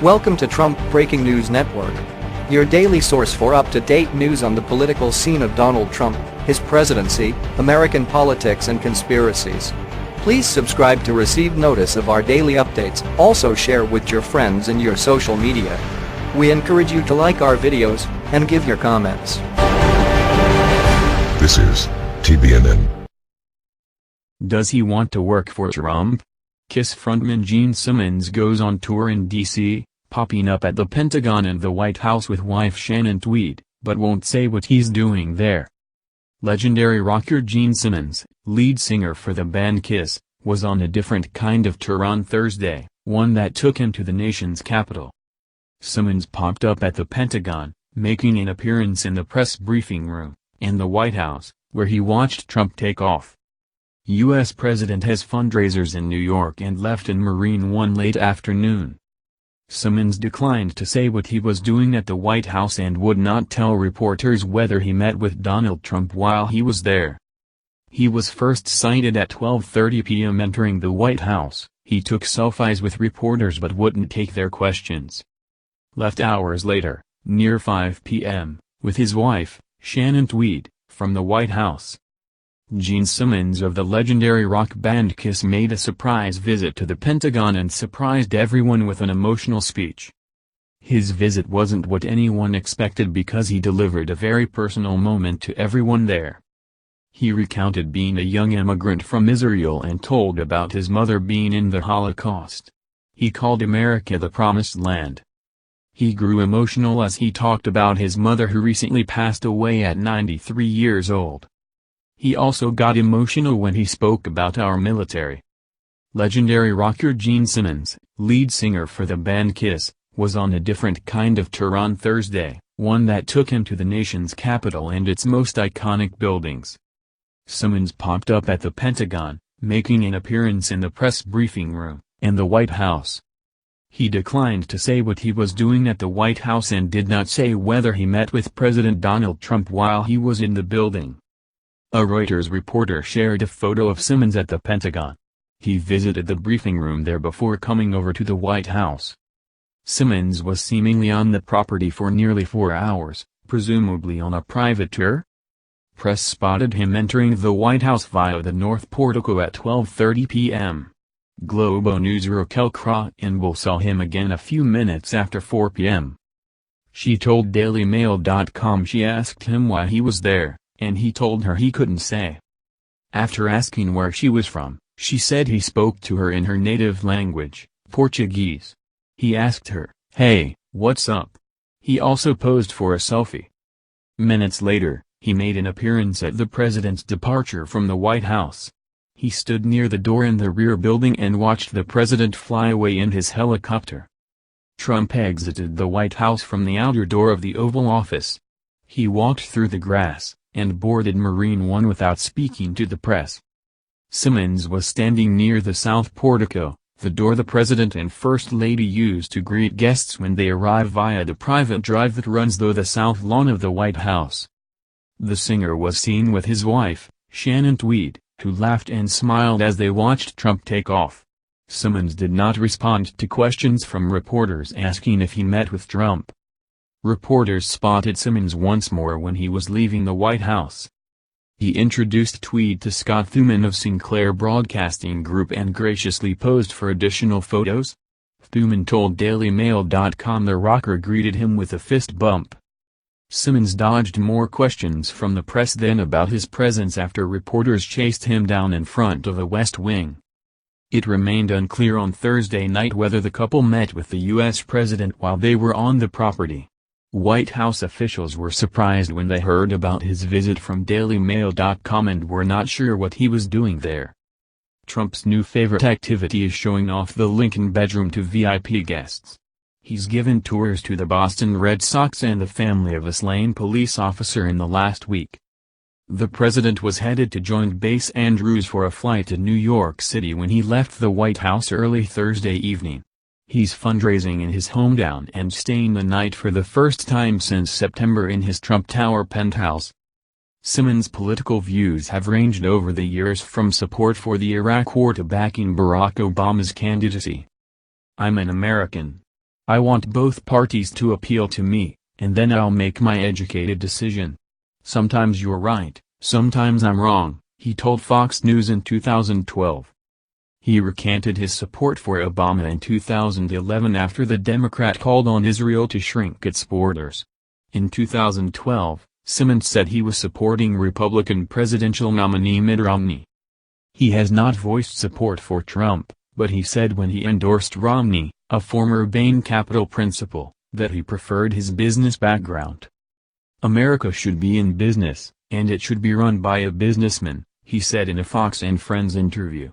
Welcome to Trump Breaking News Network, your daily source for up-to-date news on the political scene of Donald Trump, his presidency, American politics and conspiracies. Please subscribe to receive notice of our daily updates. Also share with your friends and your social media. We encourage you to like our videos and give your comments. This is TBNN. Does he want to work for Trump? KISS frontman Gene Simmons goes on tour in D.C., popping up at the Pentagon and the White House with wife Shannon Tweed, but won't say what he's doing there. Legendary rocker Gene Simmons, lead singer for the band KISS, was on a different kind of tour on Thursday, one that took him to the nation's capital. Simmons popped up at the Pentagon, making an appearance in the press briefing room, and the White House, where he watched Trump take off. U.S. President has fundraisers in New York and left in Marine One late afternoon. Simmons declined to say what he was doing at the White House and would not tell reporters whether he met with Donald Trump while he was there. He was first sighted at 12:30 p.m. entering the White House. He took selfies with reporters but wouldn't take their questions. Left hours later, near 5 p.m., with his wife, Shannon Tweed, from the White House. Gene Simmons of the legendary rock band KISS made a surprise visit to the Pentagon and surprised everyone with an emotional speech. His visit wasn't what anyone expected because he delivered a very personal moment to everyone there. He recounted being a young immigrant from Israel and told about his mother being in the Holocaust. He called America the Promised Land. He grew emotional as he talked about his mother who recently passed away at 93 years old. He also got emotional when he spoke about our military. Legendary rocker Gene Simmons, lead singer for the band KISS, was on a different kind of tour on Thursday, one that took him to the nation's capital and its most iconic buildings. Simmons popped up at the Pentagon, making an appearance in the press briefing room, and the White House. He declined to say what he was doing at the White House and did not say whether he met with President Donald Trump while he was in the building. A Reuters reporter shared a photo of Simmons at the Pentagon. He visited the briefing room there before coming over to the White House. Simmons was seemingly on the property for nearly 4 hours, presumably on a private tour. Press spotted him entering the White House via the North Portico at 12:30 p.m. Globo News' Raquel Crainville saw him again a few minutes after 4 p.m. She told DailyMail.com she asked him why he was there, and he told her he couldn't say. After asking where she was from, she said he spoke to her in her native language, Portuguese. He asked her, "Hey, what's up?" He also posed for a selfie. Minutes later, he made an appearance at the president's departure from the White House. He stood near the door in the rear building and watched the president fly away in his helicopter. Trump exited the White House from the outer door of the Oval Office. He walked through the grass and boarded Marine One without speaking to the press. Simmons was standing near the South Portico, the door the President and First Lady use to greet guests when they arrive via the private drive that runs through the south lawn of the White House. The singer was seen with his wife, Shannon Tweed, who laughed and smiled as they watched Trump take off. Simmons did not respond to questions from reporters asking if he met with Trump. Reporters spotted Simmons once more when he was leaving the White House. He introduced Tweed to Scott Thuman of Sinclair Broadcasting Group and graciously posed for additional photos. Thuman told DailyMail.com the rocker greeted him with a fist bump. Simmons dodged more questions from the press then about his presence after reporters chased him down in front of the West Wing. It remained unclear on Thursday night whether the couple met with the U.S. president while they were on the property. White House officials were surprised when they heard about his visit from DailyMail.com and were not sure what he was doing there. Trump's new favorite activity is showing off the Lincoln bedroom to VIP guests. He's given tours to the Boston Red Sox and the family of a slain police officer in the last week. The president was headed to Joint Base Andrews for a flight to New York City when he left the White House early Thursday evening. He's fundraising in his hometown and staying the night for the first time since September in his Trump Tower penthouse. Simmons' political views have ranged over the years from support for the Iraq War to backing Barack Obama's candidacy. "I'm an American. I want both parties to appeal to me, and then I'll make my educated decision. Sometimes you're right, sometimes I'm wrong, he told Fox News in 2012. He recanted his support for Obama in 2011 after the Democrat called on Israel to shrink its borders. In 2012, Simmons said he was supporting Republican presidential nominee Mitt Romney. He has not voiced support for Trump, but he said when he endorsed Romney, a former Bain Capital principal, that he preferred his business background. America should be in business, and it should be run by a businessman, he said in a Fox and Friends interview.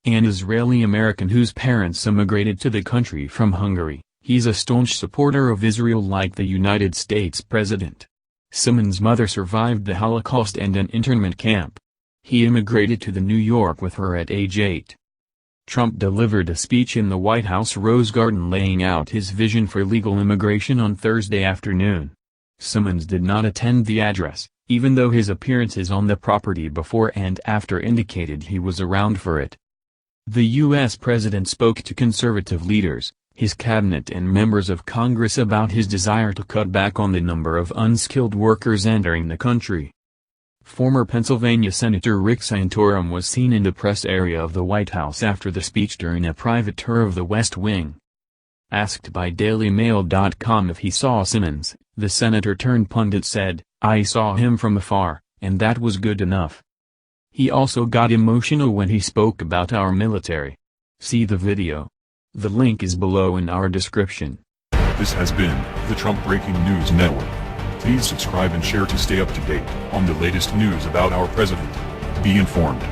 An Israeli-American whose parents immigrated to the country from Hungary, he's a staunch supporter of Israel like the United States president. Simmons' mother survived the Holocaust and an internment camp. He immigrated to New York with her at age 8. Trump delivered a speech in the White House Rose Garden laying out his vision for legal immigration on Thursday afternoon. Simmons did not attend the address, even though his appearances on the property before and after indicated he was around for it. The U.S. president spoke to conservative leaders, his cabinet and members of Congress about his desire to cut back on the number of unskilled workers entering the country. Former Pennsylvania Senator Rick Santorum was seen in the press area of the White House after the speech during a private tour of the West Wing. Asked by DailyMail.com if he saw Simmons, the senator-turned-pundit said, "I saw him from afar, and that was good enough." He also got emotional when he spoke about our military. See the video. The link is below in our description. This has been the Trump Breaking News Network. Please subscribe and share to stay up to date on the latest news about our president. Be informed.